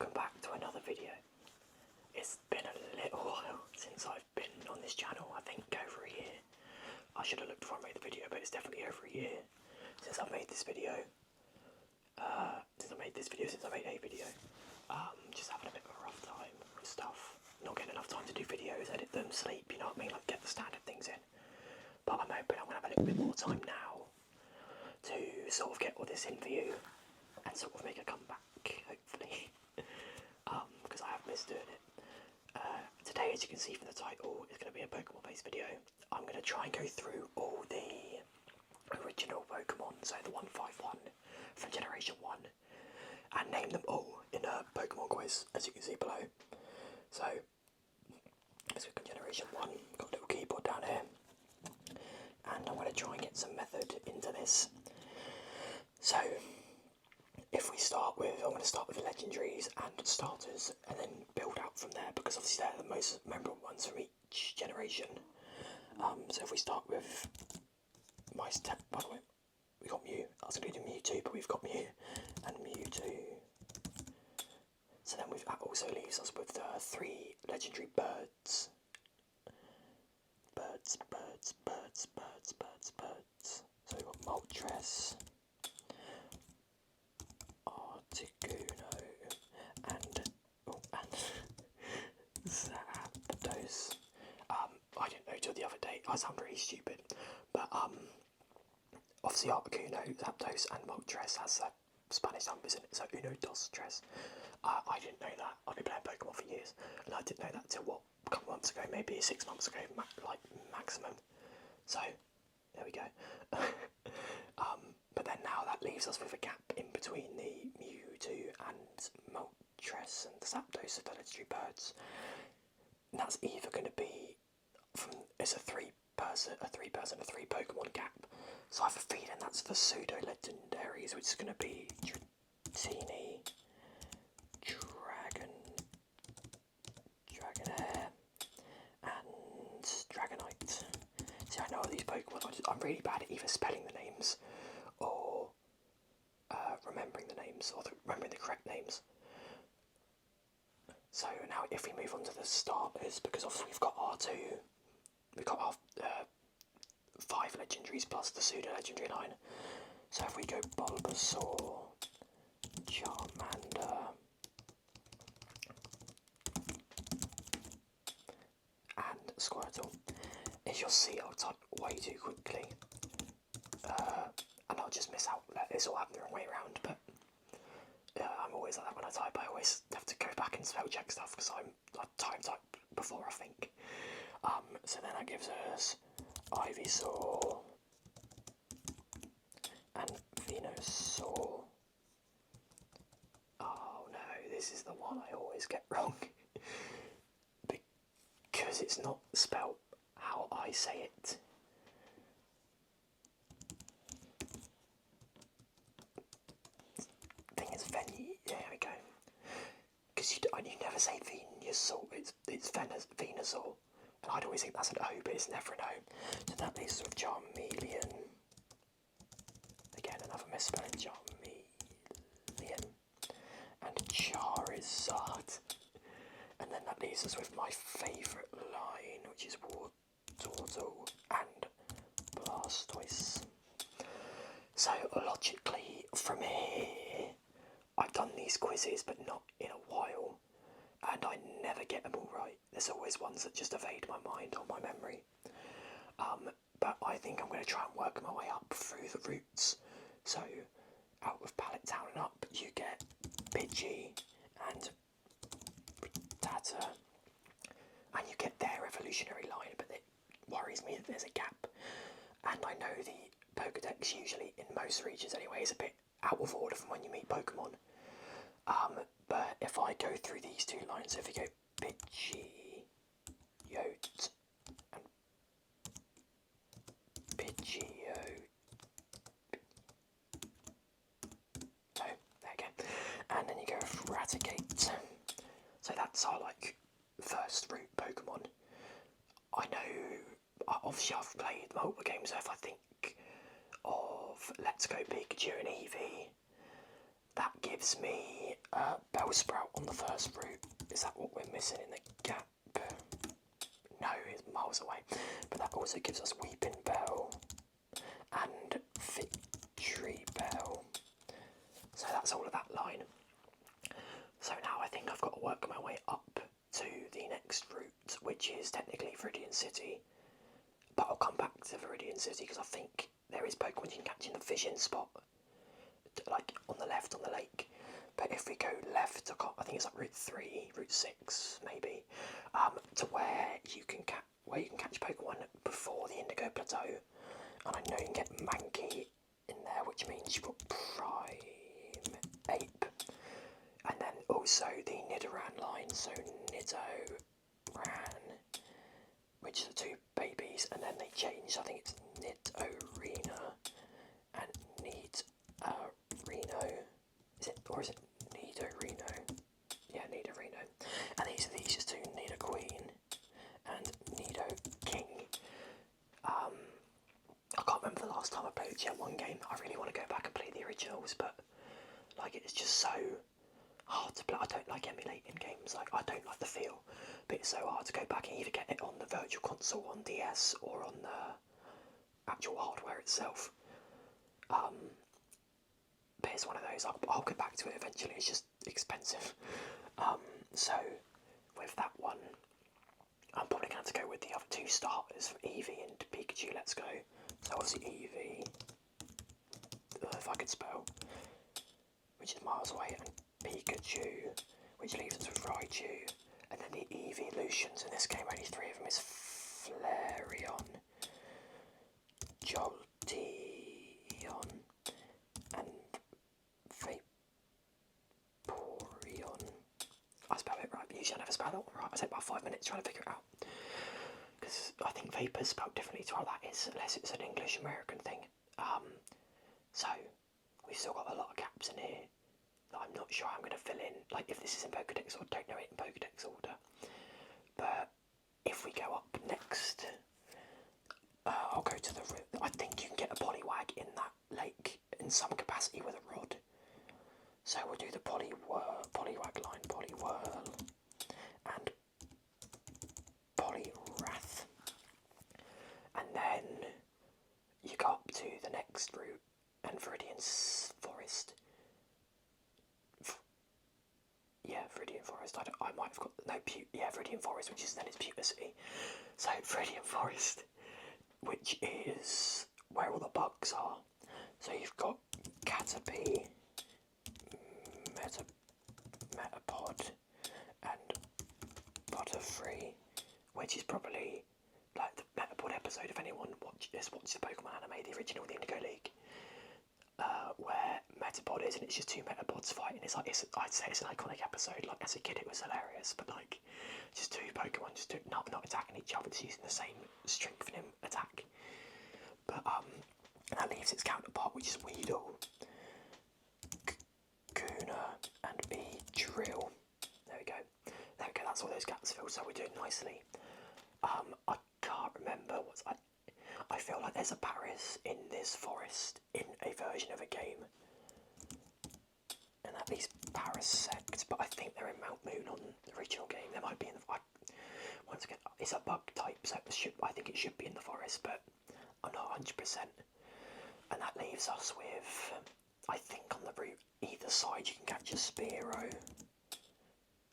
welcome back to another video. It's been a little while since I've been on this channel, I think over a year. I should have looked before I made the video, but it's definitely over a year since I've made this video. Since I made a video. Just having a bit of a rough time with stuff. Not getting enough time to do videos, edit them, sleep, you know what I mean? Like get the standard things in. But I'm hoping I'm going to have a little bit more time now to sort of get all this in for you and sort of make a comeback, hopefully. Because I have missed doing it. Today, as you can see from the title, is going to be a Pokemon based video. I'm going to try and go through all the original Pokemon, so the 151 from Generation 1, and name them all in a Pokemon quiz, as you can see below. So, let's look at Generation 1, got a little keyboard down here, and I'm going to try and get some method into this. So, if we start with, I'm going to start with the legendaries and starters, and then build out from there, because obviously they're the most memorable ones from each generation. So if we start with my step, by the way, we got Mew. I was going to do Mewtwo, but we've got Mew and Mewtwo. So then that also leaves us with the 3 legendary birds. Birds. So we've got Moltres, Articuno, and Zapdos. I didn't know till the other day. I sound really stupid, but obviously Articuno, Zapdos, and Moltres has Spanish numbers in it. So uno, dos, tres. I didn't know that. I've been playing Pokemon for years, and I didn't know that till a couple months ago, maybe 6 months ago, like maximum. So there we go. But then now that leaves us with a gap in between the Mewtwo and Moltres and the Zapdos, the legendary birds. And that's either going to be it's a three person, a 3 Pokemon gap. So I have a feeling that's the pseudo legendaries, which is going to be Dratini, Dragonair, and Dragonite. See, I know all these Pokemon. I'm really bad at either spelling the names or remembering the names, or remembering the correct names. So now if we move on to the starters, because obviously we've got R2, we've got our 5 legendaries plus the pseudo-legendary line. So if we go Bulbasaur, Charmander, and Squirtle, as you'll see, I'll type way too quickly, and I'll just miss out. It's all happening the wrong way around, but I'm always like that when I type. I always have to go back and spell check stuff because I type before I think. So then that gives us Ivysaur and Venusaur. Oh no, this is the one I always get wrong because it's not spelled how I say it. Thing is there we go. Because you never say Venusaur, it's Venusaur. And I'd always think that's an O, but it's never an O. So that leaves us with Charmeleon. Again, another misspelling, Charmeleon. And Charizard. And then that leaves us with my favourite line, which is Wartortle and Blastoise. So logically, from here, I've done these quizzes, but not in a while. And I never get them all right. There's always ones that just evade my mind or my memory. But I think I'm going to try and work my way up through the routes. So, out of Pallet Town and up, you get Pidgey and Rattata. And you get their evolutionary line, but it worries me that there's a gap. And I know the Pokedex usually, in most regions anyway, is a bit out of order from when you meet Pokemon. But if I go through these 2 lines, so if you go Pidgeot and Pidgeot, no, there you go, and then you go with Raticate. So that's our first route Pokemon. I know, obviously I've played multiple games, so if I think of Let's Go Pikachu and Eevee, that gives me Bellsprout on the first route. Is that what we're missing in the gap? No, it's miles away. But that also gives us Weeping Bell and Victory Bell. So that's all of that line. So now I think I've got to work my way up to the next route, which is technically Viridian City. But I'll come back to Viridian City because I think there is Pokemon you can catch in the fishing spot, like on the left on the lake. But if we go left, I think it's like Route 3, Route 6 maybe, to where you can catch Pokemon before the Indigo Plateau. And I know you can get Mankey in there, which means you've got Prime Ape. And then also the Nidoran line, so Nidoran, which are the two babies, and then they changed, I think it's Nidorina and Nidorino. Or is it Nidorino? Yeah, Nidorino. And these are these two, Nidoqueen and Nidoking. I can't remember the last time I played Gen 1 game. I really want to go back and play the originals, but like it's just so hard to play. I don't like emulating games, like I don't like the feel, but it's so hard to go back and either get it on the virtual console on DS or on the actual hardware itself. But it's one of those, I'll get back to it eventually, it's just expensive. So with that one, I'm probably going to have to go with the other two starters, Eevee and Pikachu. Let's go. So obviously Eevee, if I could spell, which is miles away, and Pikachu, which leaves us with Raichu, and then the Eeveelutions. In this game, only three of them is Flareon, Jolteon, and Vaporeon. I spell it right, but usually I never spell that one right. I take about 5 minutes trying to figure it out, because I think Vapor's spelled differently to how that is, unless it's an English-American thing. So, we've still got a lot of gaps in here that I'm not sure I'm going to fill in, like if this is in Pokedex or don't know it in Pokedex order. But if we go up next, I'll go to the route. I think you can get a Poliwag in that lake in some capacity with a rod. So we'll do the Poliwag line, Poliwhirl, and Poliwrath. And then you go up to the next route, and Viridian Forest. Viridian Forest. I might have got Viridian Forest, which is then it's Putercity. So Viridian Forest, which is where all the bugs are. So you've got Caterpie, Metapod, and Butterfree, which is probably like the Metapod episode. If anyone watches the Pokemon anime, the original, the Indigo League, where Metapod is, and it's just two Metapods fighting. I'd say it's an iconic episode. Like as a kid, it was hilarious, but like just two Pokemon just not attacking each other, just using the same strengthening attack. But that leaves its counterpart, which is Weedle, Guna, and Beedrill. There we go. That's all those gaps filled. So we're doing nicely. I can't remember I feel like there's a Paris in this forest in a version of a game, and at least Parasect, but I think they're in Mount Moon on the original game. There might be in the. Once again, it's a bug type, so I think it should be in the forest, but I'm not 100%. And that leaves us with, I think on the route either side you can catch a Spearow,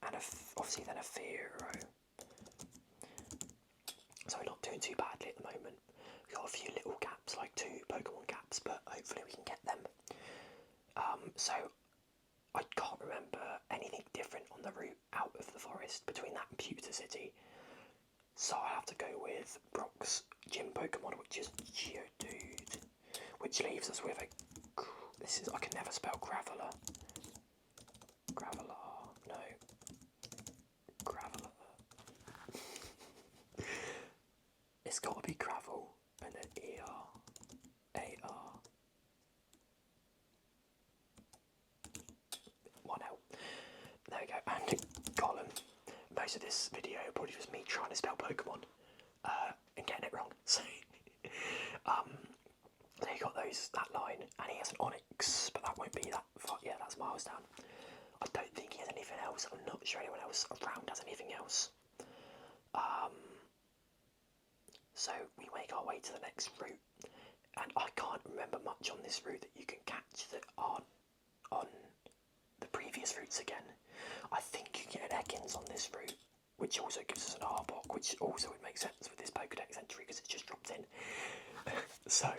and obviously then a Fearow. So we're not doing too badly at the moment. We've got a few little gaps, like 2 Pokemon gaps, but hopefully we can get them. So I can't remember anything different on the route out of the forest between that and Putercity. So I have to go with Brock's gym Pokemon, which is Geodude, which leaves us with I can never spell Graveler. No. Graveler. It's got to be Gravel, and then E-R-A-R. 1L. There we go, and Golem. Most of this video probably was me trying to spell Pokemon and getting it wrong. So, there you got that line, and he has an Onix, but that won't be that far. Yeah, that's miles down. I don't think he has anything else. I'm not sure anyone else around has anything else. So we make our way to the next route, and I can't remember much on this route that you can catch that aren't on the previous routes again. I think you get an Ekans on this route, which also gives us an Arbok, which also would make sense with this Pokedex entry because it's just dropped in. So,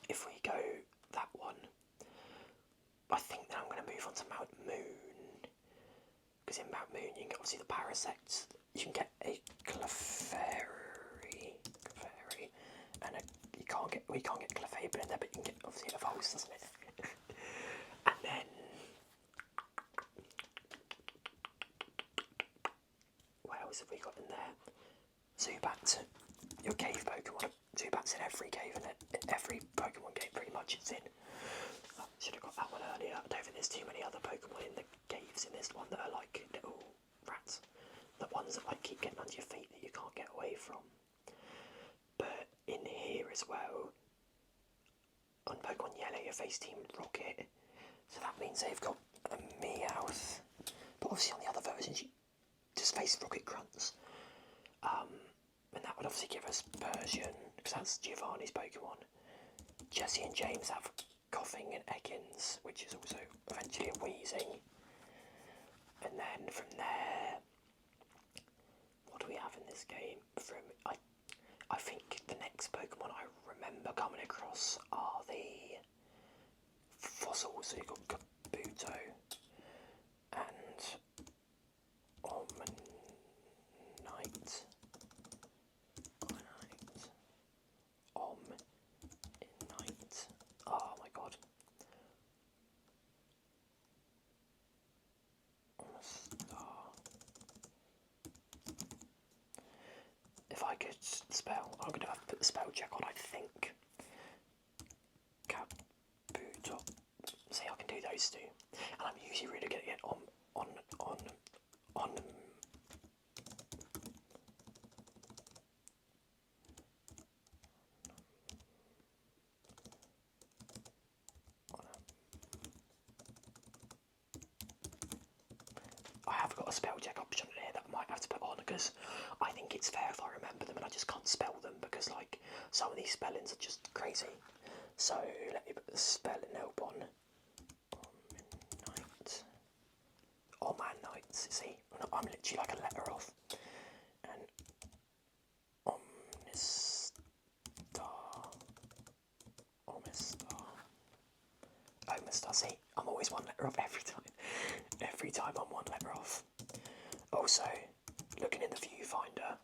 if we go that one, I think then I'm going to move on to Mount Moon, because in Mount Moon you can get obviously the Parasects, you can get a Clefairy, and we can't get Clefable in there, but you can get obviously it evolves, doesn't it? And then what else have we got in there? Zubat, your cave Pokemon. Zubat's in every cave, and every Pokemon game pretty much it's in. I should have got that one earlier. I don't think there's too many other Pokemon in the caves in this one that are like little rats. The ones that like keep getting under your feet that you can't get away from. But in here as well, on Pokemon Yellow, you face Team Rocket, so that means they've got a Meowth. But obviously on the other versions, you just face Rocket Grunts. And that would obviously give us Persian, because that's Giovanni's Pokemon. Jesse and James have Coughing and Ekans, which is also eventually a Weezing. And then from there, what do we have in this game? I think the next Pokemon I remember coming across are the fossils. So you've got Kabuto and Omanyte. Oh my god. If I could spell, I'm going to have to put the spell check on, I think. Kabuto. See, I can do those two. And I'm usually really good at it on I have got a spell check option here that I might have to put on because I think it's fair if I remember them and I just can't spell them because like some of these spellings are just crazy. So let me put the spelling help on. Omanyte. See, I'm literally like a letter off. And Omastar. See, I'm always one letter off every time. Every time I'm one letter off. Also, looking in the viewfinder,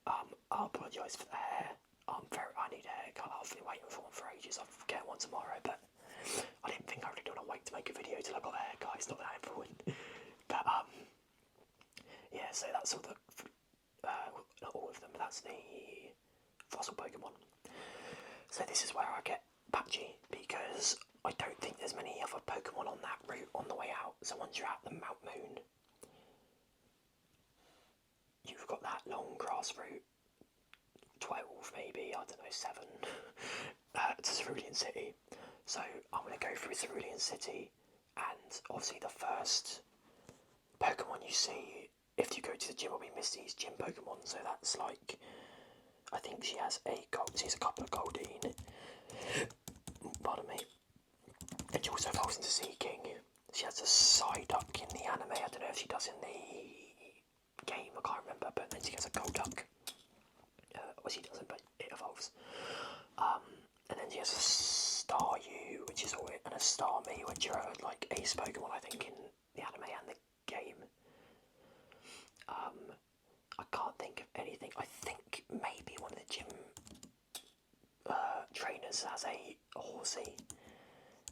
I apologise for the hair. I need a haircut. I've been waiting for one for ages. I'll get one tomorrow, but I didn't think I really want to wait to make a video till I got a haircut. It's not that important. But yeah. So that's all the not all of them, but that's the fossil Pokemon. So this is where I get patchy because I don't think there's many other Pokemon on that route on the way out. So once you're at the Mount Moon, you've got that long grass route, 12 maybe, I don't know, 7, to Cerulean City. So I'm going to go through Cerulean City, and obviously the first Pokemon you see if you go to the gym will be Misty's gym Pokemon. So that's like, I think she has a couple of Goldeen. Pardon me. And she also evolves into Seaking. She has a Psyduck in the anime. I don't know if she does in the game, I can't remember, but then she gets a Golduck. Well, she doesn't, but it evolves. And then she has a Staryu, which is always, and a Starmie, which are like ace Pokemon, I think, in the anime and the game. I can't think of anything. I think maybe one of the gym trainers has a Horsey,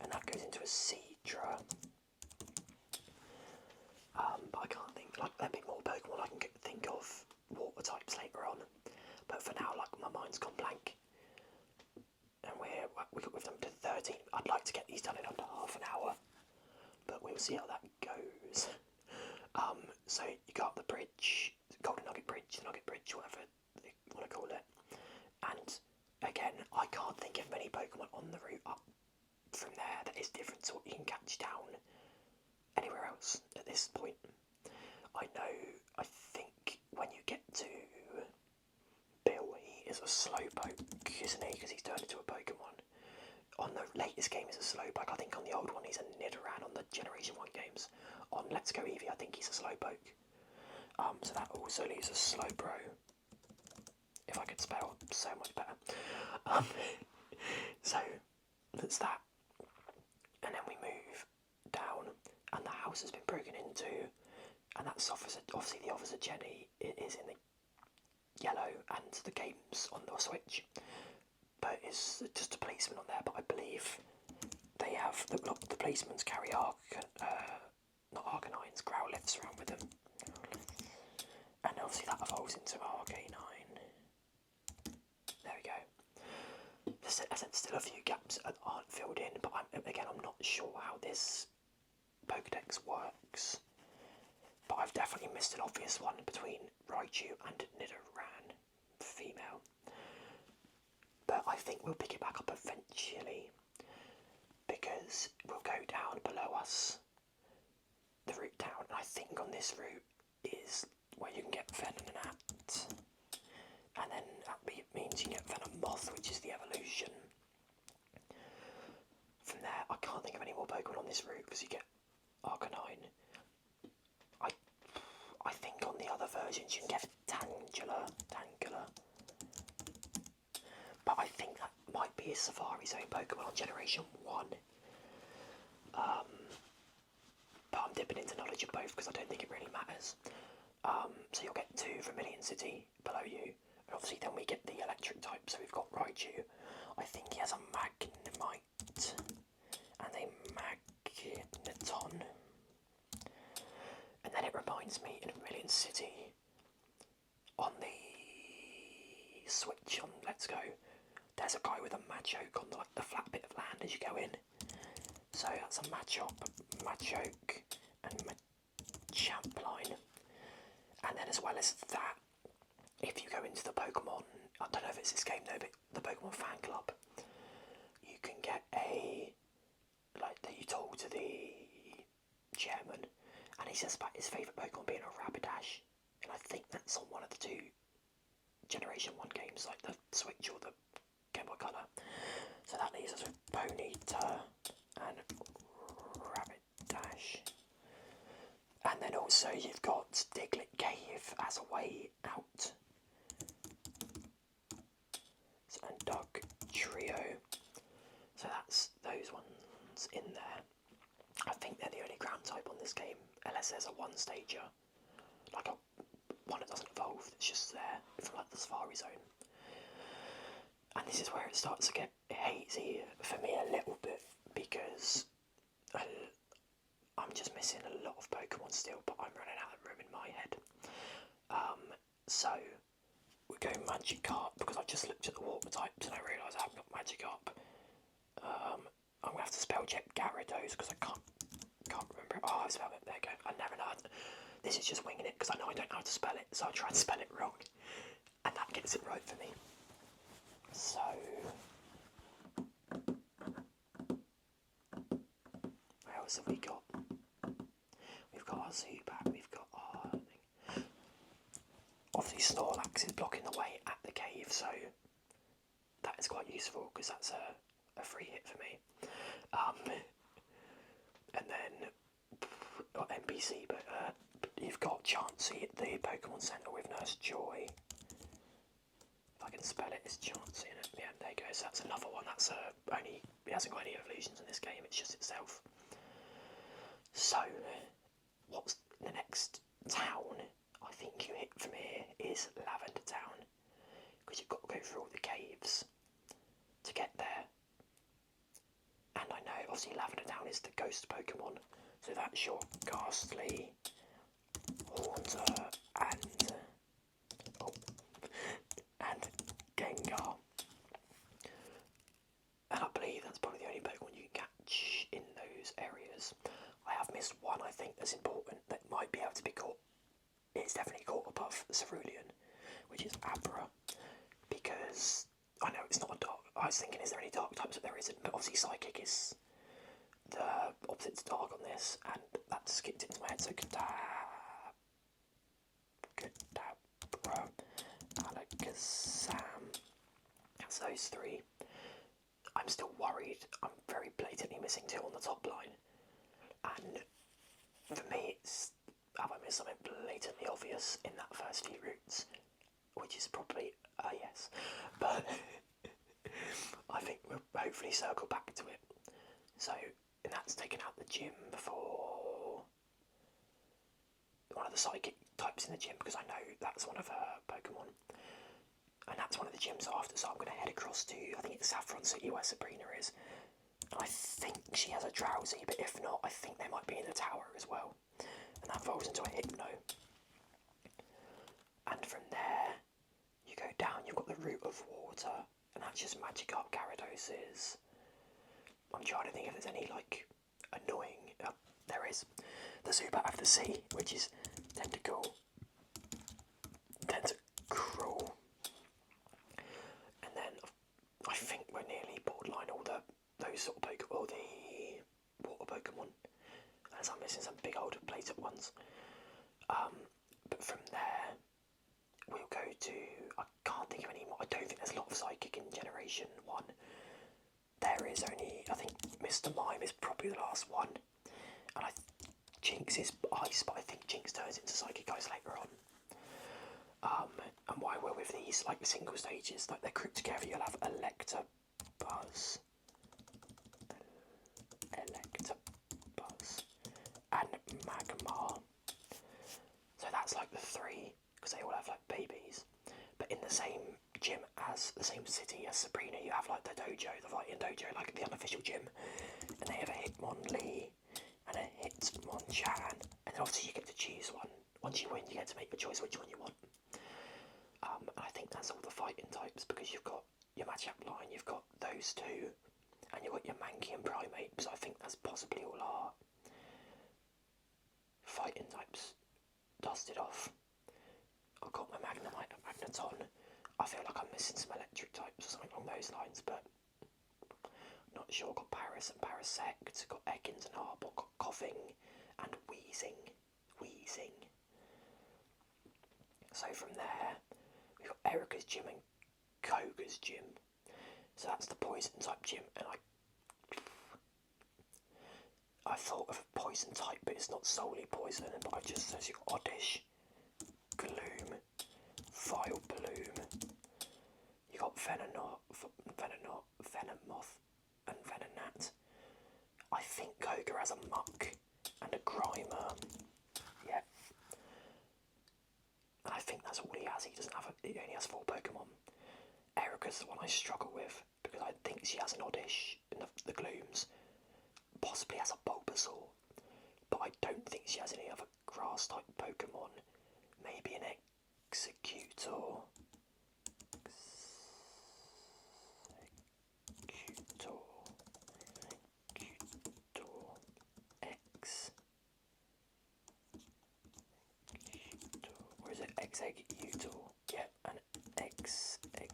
and that goes into a Seadra. But I can't think, like, there'll be more Pokemon I can think of water types later on. But for now, like, my mind's gone blank. And we got with them to 13. I'd like to get these done in under half an hour, but we'll see how that goes. So you go up the bridge, Golden Nugget Bridge, the Nugget Bridge, whatever you want to call it. And again, I can't think of many Pokemon on the route up from there that is different to what you can catch down anywhere else at this point. I think when you get to Bill, he is a Slowpoke, isn't he? Because he's turned into a Pokemon. On the latest game, he's a Slowpoke. I think on the old one, he's a Nidoran on the Generation 1 games. On Let's Go Eevee, I think he's a Slowpoke. So that also leaves a Slowbro. If I could spell, so much better. So that's that. And then we move down, and the house has been broken into, and that's obviously the Officer Jenny is in the yellow, and the game's on the Switch. But it's just a policeman on there, but I believe they have, the policemen's carry not Arcanines, Growlithes around with them. And obviously that evolves into Arcanine. There we go. There's still a few gaps that aren't filled in, but I'm not sure how this Pokedex works. But I've definitely missed an obvious one between Raichu and Nidoran, female. But I think we'll pick it back up eventually, because we'll go down below us, the route down, and I think on this route is where you can get Venonat, and then that means you get Venomoth, which is the evolution. From there, I can't think of any more Pokemon on this route, because you get Arcanine. I think on the other versions you can get Tangela. But I think that might be a Safari Zone Pokemon on Generation 1. But I'm dipping into knowledge of both because I don't think it really matters. So you'll get 2 Vermilion City below you, and obviously then we get the electric type, so we've got Raichu. I think he has a Magnemite and a Magneton. And then it reminds me, in Vermilion City, on the Switch on Let's Go, there's a guy with a Machoke on the flat bit of land as you go in. So that's a Machop, Machoke, and Champline. And then as well as that, if you go into the Pokemon, I don't know if it's this game though, but the Pokemon Fan Club, you can get you talk to the chairman, and he says about his favourite Pokemon being a Rapidash, and I think that's on one of the 2 Generation 1 games, like the Switch or the Game Boy Color. So that leaves us with Ponyta and Rapidash. And then also you've got Diglett Cave as a way out. And Dog Trio. So that's those ones in there. I think they're the only ground type on this game, unless there's a one-stager. Like a one that doesn't evolve, it's just there from like the Safari Zone. And this is where it starts to get hazy for me a little bit, because I'm just missing a lot of Pokemon still, but I'm running out of room in my head. So we're going Magikarp, because I just looked at the water types and I realised I haven't got Magikarp. I'm going to have to spell check Gyarados, because I can't remember it. Oh, I spelled it, there you go. I never know. This is just winging it, because I know I don't know how to spell it, so I try and spell it wrong. And that gets it right for me. So where else have we got? We've got our Zubat, we've got our thing. Obviously Snorlax is blocking the way at the cave, so that is quite useful, because that's a free hit for me. And then NPC, but you've got Chansey at the Pokemon Center with Nurse Joy. If I can spell it, it's Chansey in it. Yeah, there you go. So that's another one. That's it hasn't got any evolutions in this game. It's just itself. So, what's the next town I think you hit from here is Lavender Town, because you've got to go through all the caves to get there. And I know, obviously, Lavender Town is the ghost Pokemon, so that's your Ghastly, Haunter, and Gengar. And I believe that's probably the only Pokemon you can catch in those areas. I have missed one, I think, that's important, that might be able to be caught. It's definitely caught above Cerulean, which is Abra, because I know it's not a dark. I was thinking, is there any dark types? But there isn't. But obviously, Psychic is the opposite's dark on this, and that just kicked into my head. So Kadabra, Alakazam. That's those three. I'm still worried. I'm very blatantly missing two on the top line, and for me, it's have I missed something blatantly obvious in that first few routes, which is probably a yes, but I think we'll hopefully circle back to it. So, and that's taken out the gym for one of the psychic types in the gym, because I know that's one of her Pokemon. And that's one of the gyms after, so I'm going to head across to, I think it's Saffron City where Sabrina is. And I think she has a Drowsy, but if not, I think they might be in the tower as well. And that evolves into a Hypno. And from there, you go down, you've got the Root of Water, and that's just Magikarp Gyarados. I'm trying to think if there's any, like, annoying... there is. The Zubat of the Sea, which is Tentacruel. And then I think we're nearly borderline all those sort of Pokemon, or the water Pokemon, as I'm missing some big old plated ones. But from there, we'll go to, I can't think of any more. I don't think there's a lot of Psychic in Generation 1. There is only, I think Mr. Mime is probably the last one, and Jinx is Ice, but I think Jinx turns into Psychic Ice later on. And while we're with these, like the single stages, like they're grouped together, you'll have Electabuzz, and Magmar. So that's like the three, because they all have like babies. But in the same gym as, the same city as Sabrina, you have like the dojo, the fighting dojo, like the unofficial gym. And they have a Hitmonlee and a Hitmonchan. And then obviously you get to choose one. Once you win, you get to make the choice which one you want. And I think that's all the fighting types, because you've got your Magikarp line, you've got those two, and you've got your Mankey and Primeape, so I think that's possibly all our fighting types dusted off. I've got my Magnemite and Magneton. I feel like I'm missing some electric types or something along those lines, but not sure. Got Paris and Parasect, got Ekans and Arbok, got Coughing and Wheezing. So from there, we've got Erica's gym and Koga's gym. So that's the poison type gym, and I thought of a poison type, but it's not solely poison, but I just says you've got Oddish, Gloom, Vileplume, you got Venomoth and Venonat. I think Koga has a Muck and a Grimer. Yeah. And I think that's all he has. He only has 4 Pokemon. Erica's the one I struggle with, because I think she has an Oddish in the Glooms. Possibly has a Bulbasaur, but I don't think she has any other grass type Pokemon. Maybe an Executor. Or is it Executor? Yeah, an Execute.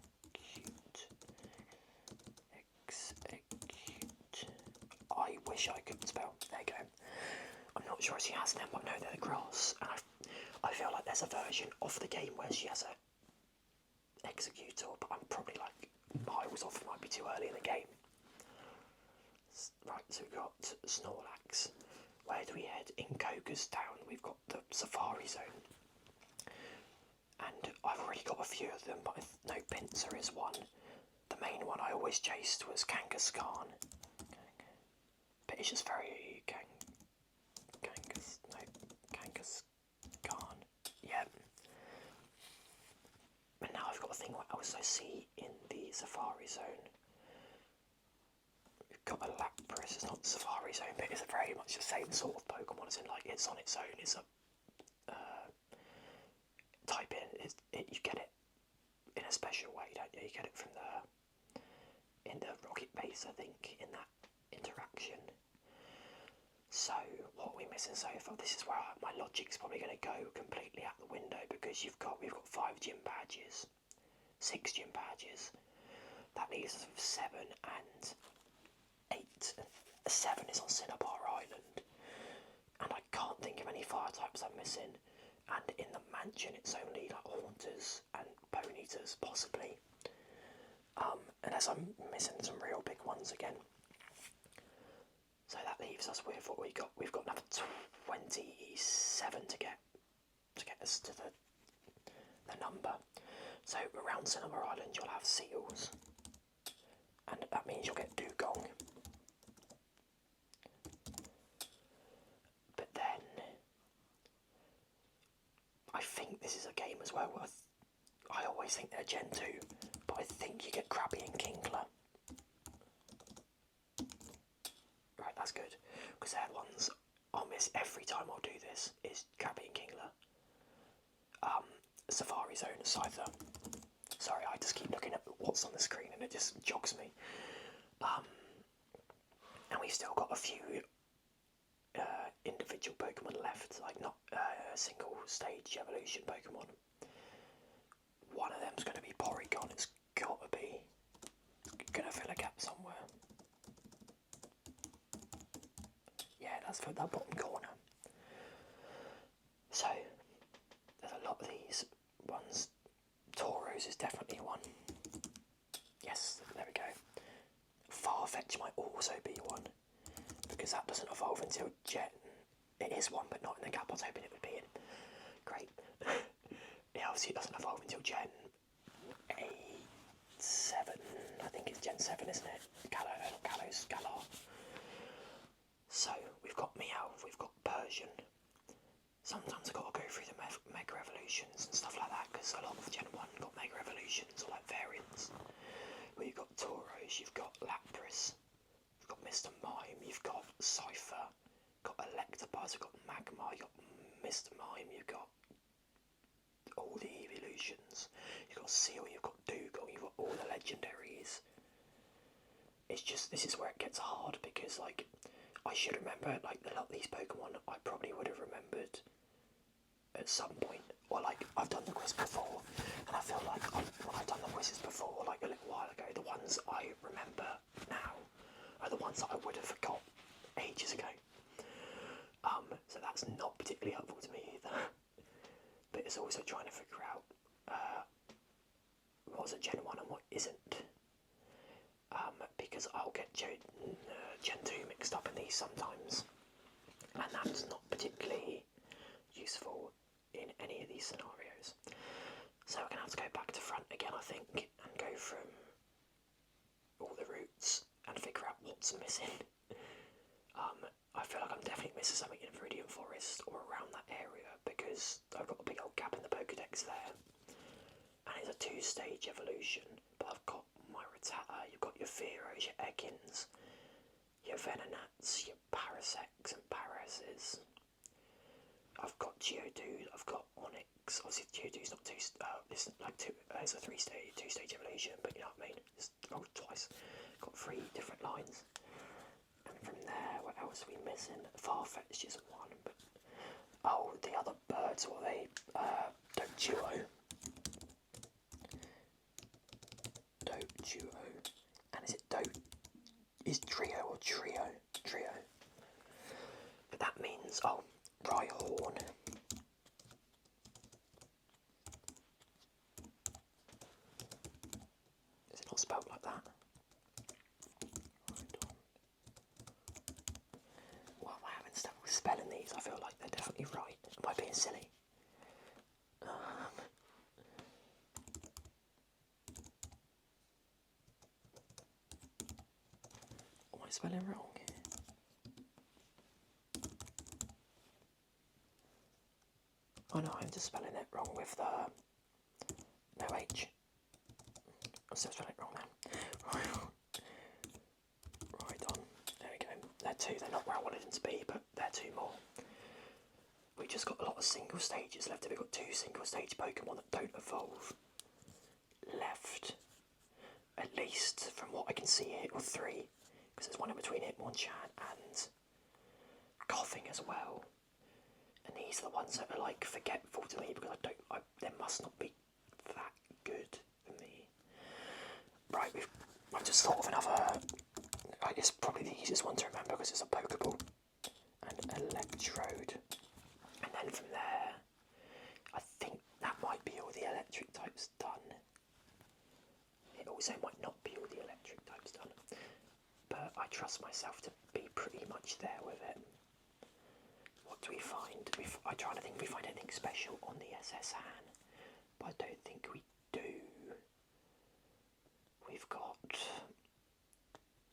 I wish I could spell. There you go. I'm not sure if she has them, but I know they're the grass. And I feel like there's a version of the game where she has a Executor, but I'm probably like miles off. It might be too early in the game. Right, so we've got Snorlax. Where do we head? In Koga's Town, we've got the Safari Zone. And I've already got a few of them, but I know Pinsir is one. The main one I always chased was Kangaskhan. But it's just very Kangaskhan. Yeah. And now I've got a thing what else I see in the Safari Zone. We've got a Lapras. It's not the Safari Zone, but it's very much the same sort of Pokemon, as in like it's on its own. It's a type in. You get it in a special way, don't you? You get it from in the rocket base, I think, in that interaction. So, what are we missing so far? This is where my logic's probably going to go completely out the window, because we've got 5 gym badges, 6 gym badges. That leaves us with 7 and 8. 7 is on Cinnabar Island, and I can't think of any fire types I'm missing. And in the mansion, it's only like Haunters and Ponytas, possibly. Unless I'm missing some real big ones again. So that leaves us with what we got. We've got another 27 to get us to the number. So around Cinnabar Island, you'll have seals, and that means you'll get dugong. But then, I think this is a game as well. I always think they're Gen 2, but I think you get Krabby and Kingler. Right, that's good, because they're the ones I'll miss every time I'll do this, is Krabby and Kingler. Safari Zone, Scyther. Sorry, I just keep looking at what's on the screen and it just jogs me. And we've still got a few individual Pokemon left, like not single stage evolution Pokemon. One of them's going to be Porygon, it's got to be. It's going to fill a gap somewhere. Yeah, that's for that bottom corner. So, there's a lot of these ones. Tauros is definitely one. Yes, there we go. Farfetch might also be one, because that doesn't evolve until Gen. It is one, but not in the gap I was hoping it would be in. Great. Yeah, obviously it doesn't evolve until Gen 7. I think it's Gen 7, isn't it? Galar. So, we've got Meowth, we've got Persian. Sometimes I've got to go through the Mega Evolutions and stuff like that, because a lot of Gen 1 got Mega Evolutions, or like variants. Well, you've got Tauros, you've got Lapras, you've got Mr. Mime, you've got Cypher, you've got Electabuzz, you've got Magmar, you've got Mr. Mime, you've got all the evolutions, you've got Seal, you've got Dugong, you've got all the legendaries. It's just, this is where it gets hard, because like, I should remember, like, a lot of these Pokemon I probably would have remembered at some point, or like, I've done the quiz before, and I feel like when I've done the quizzes before, like a little while ago, the ones I remember now are the ones that I would have forgot ages ago. So that's not particularly helpful to me either. But it's also trying to figure out what's a Gen 1 and what isn't. Because I'll get Gen 2 mixed up in these sometimes, and that's not particularly useful in any of these scenarios. So we're going to have to go back to front again, I think, and go from all the routes and figure out what's missing. I feel like I'm definitely missing something in Viridian Forest or around that area, because I've got a big old gap in the Pokedex there, and it's a 2-stage evolution, but I've got my Rattata, you've got your Fearos, your Ekans, your Venonats, your Parasects and Parases. I've got Geodude, I've got Onix. Obviously Geodude's not it's a 2-stage evolution, but you know what I mean, it's rolled twice. Got 3 different lines. And from there, what else are we missing? Farfetch is one, but oh, the other birds, what are they? Doduo, and is it is Trio or Trio? Trio. But that means, oh, Rhyhorn. Is it not spelled like that? Well, I haven't stuck with spelling these, I feel like they're definitely right. Am I being silly? Am I spelling wrong? Oh no, I'm just spelling it wrong with no H. I'm still spelling it wrong now. Right on. There we go. They're 2, they're not where I wanted them to be, but they're 2 more. We just got a lot of single stages left. We've got 2 single stage Pokemon that don't evolve left. At least from what I can see here, or 3. Because there's one in between Hitmonchan and Coughing as well. And these are the ones that are like forgetful to me, because they must not be that good for me. Right, I've just thought of another. is probably the easiest one to remember because it's a Pokeball and Electrode. And then from there, I think that might be all the electric types done. It also might not be all the electric types done, but I trust myself to be pretty much there with it. What do we find? I try to think if we find anything special on the SS Han, but I don't think we do. We've got...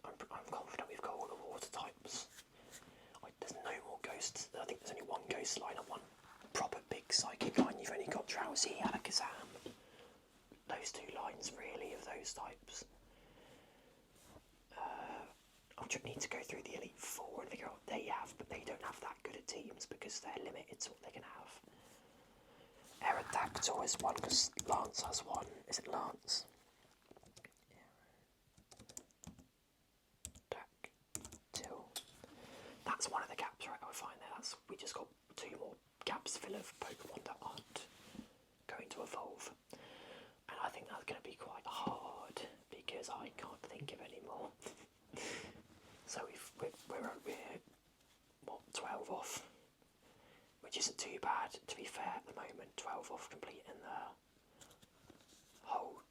I'm confident we've got all the water types. There's no more ghosts. I think there's only one ghost line and one proper big psychic line. You've only got Drowsy, Alakazam. Those two lines, really, of those types. I'll just need to go through the Elite Four and figure out what they have, but they don't have that good at teams because they're limited to what they can have. Aerodactyl is one because Lance has one. Is it Lance? Aerodactyl. That's one of the gaps, right? I find there. We just got 2 more gaps to fill of Pokemon that aren't going to evolve. And I think that's going to be quite hard because I can't think of any more. So we're what, 12 off, which isn't too bad to be fair at the moment. 12 off completing the whole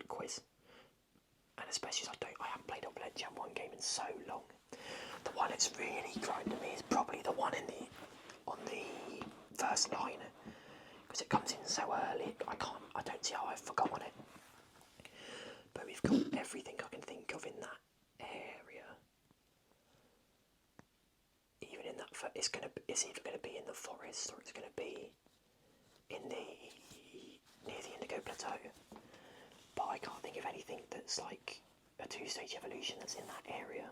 quiz, and especially as I haven't played up Gen 1 game in so long. The one that's really grinding me is probably the one on the first line, because it comes in so early. I don't see how I've forgotten it. But we've got everything I can think of in that area. Even in that, it's either going to be in the forest or it's going to be near the Indigo Plateau. But I can't think of anything that's like a 2-stage evolution that's in that area.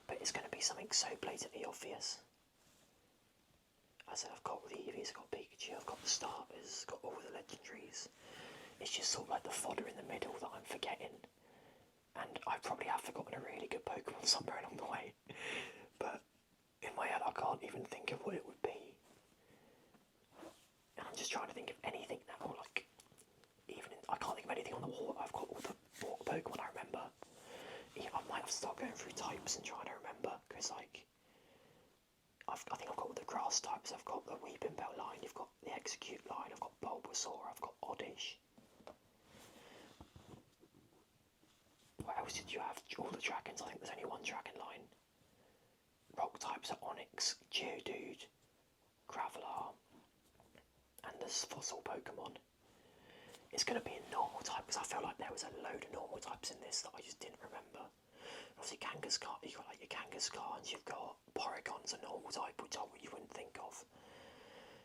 But it's going to be something so blatantly obvious. As I said, I've got the Eevees, I've got Pikachu, I've got the starters, got all the legendaries. It's just sort of like the fodder in the middle that I'm forgetting. And I probably have forgotten a really good Pokemon somewhere along the way. But in my head I can't even think of what it would be. And I'm just trying to think of anything now, like, I can't think of anything on the water. I've got all the water Pokemon I remember. I might have to start going through types and trying to remember, because like, I think I've got all the grass types. I've got the Weepinbell line, you've got the Execute line, I've got Bulbasaur, I've got Oddish. What else did you have? All the dragons. I think there's only one dragon line. Rock types are Onix, Geodude, Graveler, and there's fossil Pokemon. It's going to be a normal type because I feel like there was a load of normal types in this that I just didn't remember. Obviously, Kangaskhan, you've got like your Kangaskhan's, you've got Porygon's a normal type, which you wouldn't think of.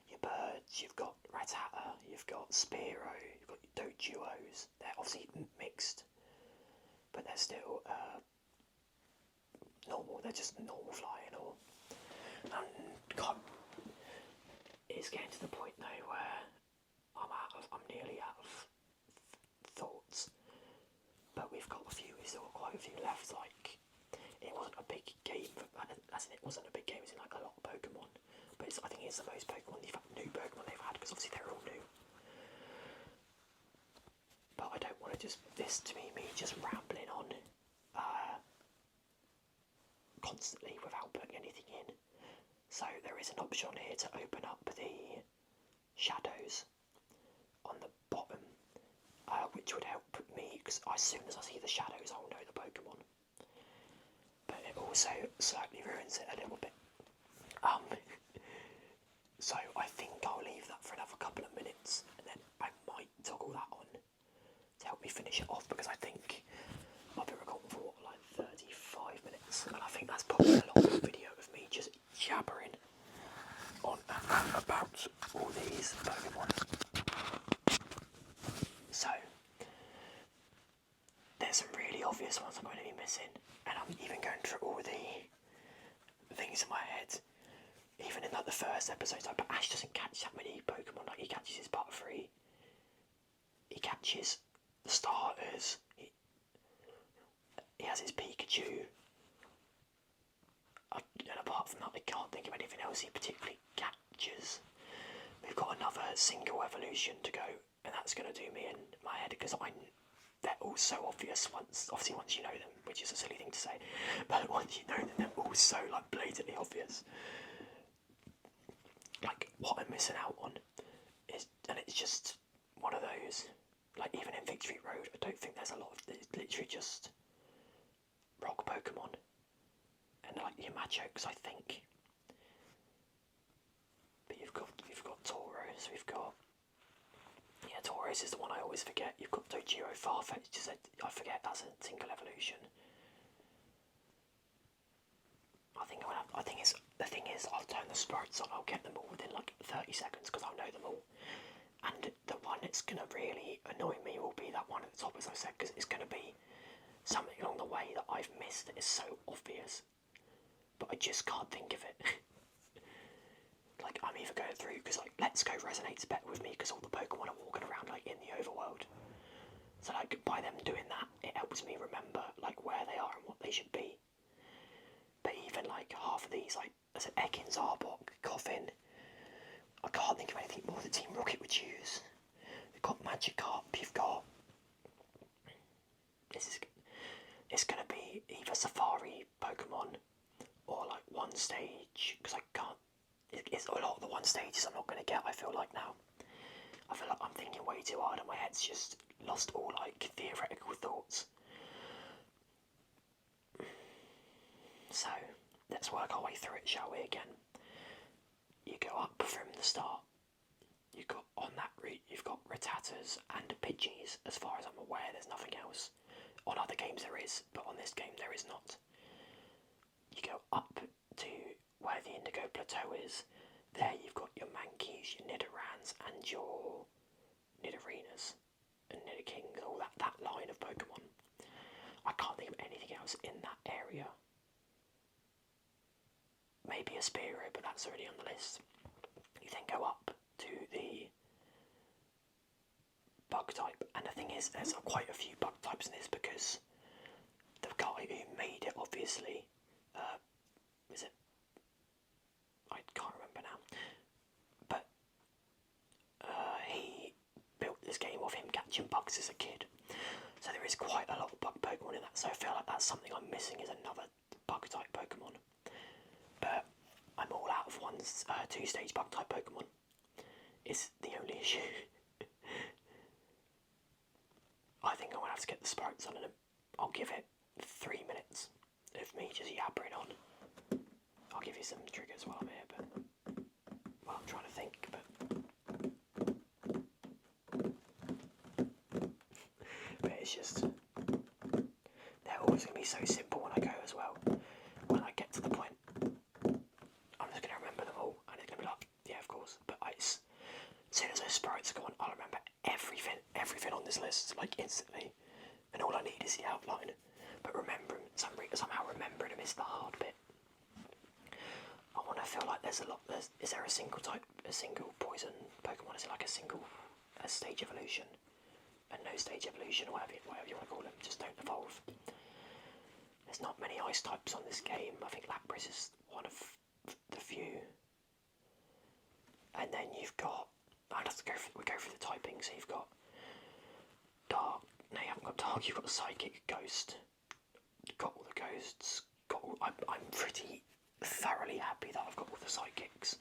Your birds, you've got Rattata, you've got Spearow, you've got your Doduos. They're obviously mixed, but they're still normal. They're just normal flying. God, it's getting to the point though where I'm nearly out of thoughts. But we've still got quite a few left. Like, it wasn't a big game, as in it wasn't a big game, it's in like a lot of Pokemon. But I think it's the most new Pokemon they've had, because obviously they're all new. But I don't want to this to be me just rambling on constantly without putting anything in. So there is an option here to open up the shadows on the bottom, which would help me, because as soon as I see the shadows I'll know the Pokemon. But it also slightly ruins it a little bit. So I think I'll leave that for another couple of minutes, and then I might toggle that on to help me finish it off, because I think I've been recording for like 35 minutes, and I think that's probably a long video of me just jabbering on about all these Pokemon. So there's some really obvious ones I'm going to be missing, and I'm even going through all the things in my head. Even in like the first episode, but Ash doesn't catch that many Pokemon. Like, he catches his Butterfree, he catches the starters, he has his Pikachu, and apart from that I can't think of anything else he particularly catches. We've got another single evolution to go, and that's going to do me in my head, because they're all so obvious once you know them, which is a silly thing to say, but once you know them, they're all so like blatantly obvious. Like what I'm missing out on is, and it's just one of those. Like even in Victory Road, I don't think there's a lot of. It's literally just rock Pokemon and like your Magics, I think. But you've got Tauros, we've got. Yeah, Tauros is the one I always forget. You've got Dojiro Farfetch, I forget that's a single evolution. The thing is, I'll turn the sprites on, I'll get them all within like 30 seconds because I'll know them all. And the one that's going to really annoy me will be that one at the top, as I said, because it's going to be something along the way that I've missed that is so obvious. But I just can't think of it. Like, I'm either going through, because like, Let's Go resonates better with me because all the Pokemon are walking around like in the overworld. So like, by them doing that, it helps me remember like where they are and what they should be. But even like half of these, like, I said, Ekans, Arbok, Coffin, I can't think of anything more that Team Rocket would use. You've got Magikarp, you've got... It's going to be either Safari Pokemon or like one stage, because I can't... It's a lot of the one stages I'm not going to get, I feel like now. I feel like I'm thinking way too hard and my head's just lost all like theoretical thoughts. So, let's work our way through it, shall we, again? You go up from the start. You've got, on that route, you've got Rattatas and Pidgeys. As far as I'm aware, there's nothing else. On other games there is, but on this game there is not. You go up to where the Indigo Plateau is. There you've got your Mankeys, your Nidorans, and your Nidorinas, and Nidokings, all that line of Pokemon. I can't think of anything else in that area. Maybe a Spearow, but that's already on the list. You then go up to the bug type, and the thing is, there's quite a few bug types in this because the guy who made it, obviously, is it? I can't remember now, but he built this game of him catching bugs as a kid. So there is quite a lot of bug Pokemon in that. So I feel like that's something I'm missing, is another bug type Pokemon. But I'm all out of two-stage bug type Pokemon. Is the only issue. I think I'm gonna have to get the sprites on, and I'll give it 3 minutes of me just yabbering on. I'll give you some triggers while I'm here, but well, I'm trying to think, but it's just they're always gonna be so simple when I go as well. When I get to the point, I'm just gonna remember them all, and it's gonna be like, yeah, of course. But as soon as those sprites go on, I'll remember everything on this list, like instantly, and all I need is the outline. But somehow remembering them is the hard bit. I want to feel like there's a lot. Is there a single poison Pokemon? Is it like a stage evolution, a no stage evolution, whatever you want to call them? Just don't evolve. There's not many ice types on this game. I think Lapras is one of the few. And then you've got. I'd have to we go through the typing. So you've got Dark. No, you haven't got Dark. You've got Psychic, Ghost. You've got all the Ghosts. I'm pretty thoroughly happy that I've got all the Psychics.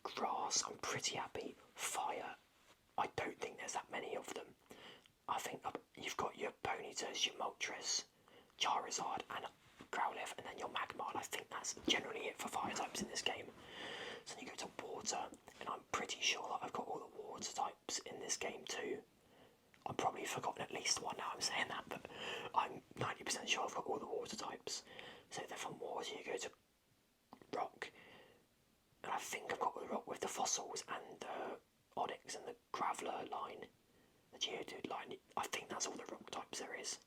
Grass, I'm pretty happy. Fire, I don't think there's that many of them. I think you've got your Ponytas, your Moltres, Charizard, and Growlithe, and then your Magmar. I think that's generally it for fire types in this game. So then you go to water, and I'm pretty sure that I've got all the water types in this game too. I've probably forgotten at least one now I'm saying that, but I'm 90% sure I've got all the water types. So then from water you go to rock, and I think I've got the rock with the fossils and the Onyx and the Graveler line, the Geodude line. I think that's all the rock types there is.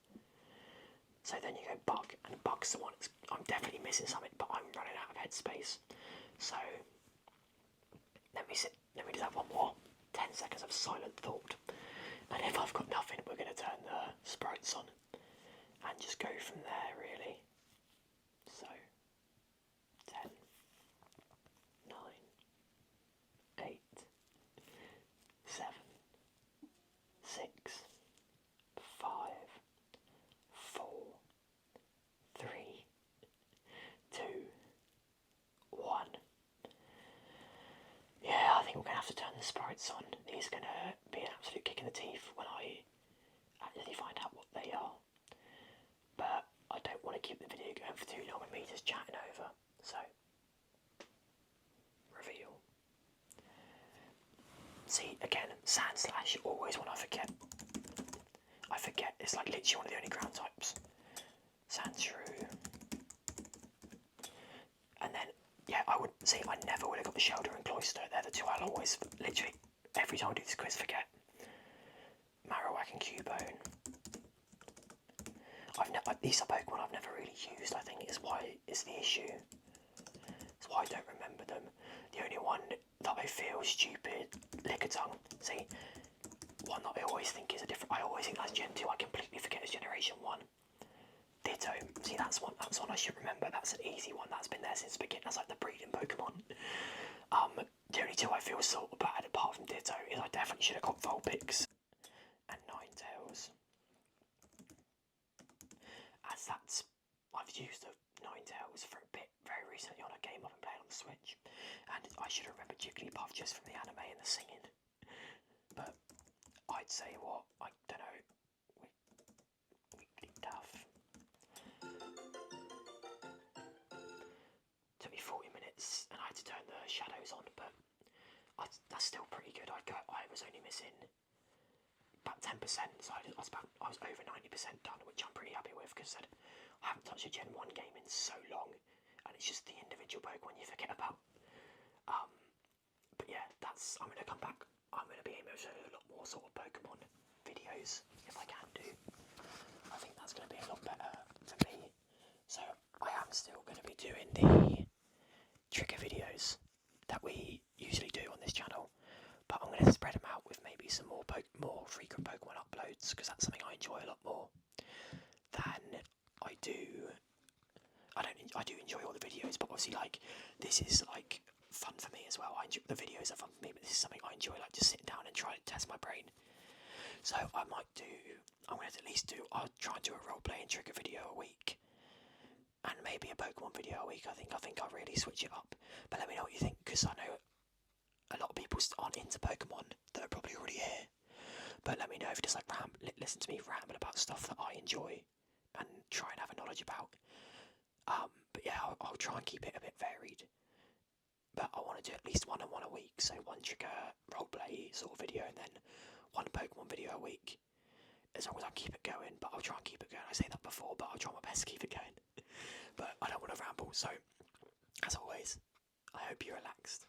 So then you go bug, and bug's the one I'm definitely missing something, but I'm running out of headspace. So let me do that one more. 10 seconds of silent thought. And if I've got nothing, we're going to turn the sprites on and just go from there, really. So, 10, 9, 8, 7, 6, 5, sprites on. These are going to be an absolute kick in the teeth when I actually find out what they are. But I don't want to keep the video going for too long and me just chatting over. So, reveal. See, again, Sandslash, always when I forget. It's like literally one of the only ground types. Sandshrew. And then, yeah, I never would have got the Shelter and Cloyster. They're the two I'll always, literally, every time I do this quiz, forget. Marowak and Cubone. These are Pokemon I've never really used, I think, is why it's the issue. That's why I don't remember them. The only one that I feel stupid, Lickitung. See, one that I always think is a different. I always think that's Gen 2. I completely forget it's Generation 1. Ditto. See, that's one I should remember. That's an easy one. That's been there since the beginning. That's like the breeding Pokemon. The only two I feel sort of bad, apart from Ditto, is I definitely should have got Vulpix and Ninetales. As I've used the Ninetales for a bit very recently on a game I've been playing on the Switch, and I should have remembered Jigglypuff just from the anime and the singing. But I'd say what, I don't know, Wiggly Tough. Took me 40 minutes and I had to turn the shadows on, but that's still pretty good. I was only missing about 10%, so I was over 90% done, which I'm pretty happy with because I haven't touched a Gen 1 game in so long, and it's just the individual Pokemon you forget about. But yeah, I'm going to come back. I'm going to be able to show a lot more sort of Pokemon videos if I can do. I think that's going to be a lot better for me. So I am still going to be doing the trigger videos that we usually do on this channel, but I'm going to spread them out with maybe some more frequent Pokemon uploads, because that's something I enjoy a lot more than I do. I do enjoy all the videos, but obviously, like, this is like fun for me as well. The videos are fun for me, but this is something I enjoy, like just sitting down and trying to test my brain. So I'm going to at least I'll try and do a role-playing trigger video a week, and maybe a Pokemon video a week. I think I'll really switch it up. But let me know what you think, because I know a lot of people aren't into Pokemon that are probably already here. But let me know if you just like listen to me ramble about stuff that I enjoy and try and have a knowledge about. But yeah, I'll try and keep it a bit varied. But I want to do at least one a week. So one trigger roleplay sort of video, and then one Pokemon video a week. As long as I keep it going, but I'll try and keep it going. I say that before, but I'll try my best to keep it going. But I don't want to ramble. So, as always, I hope you're relaxed.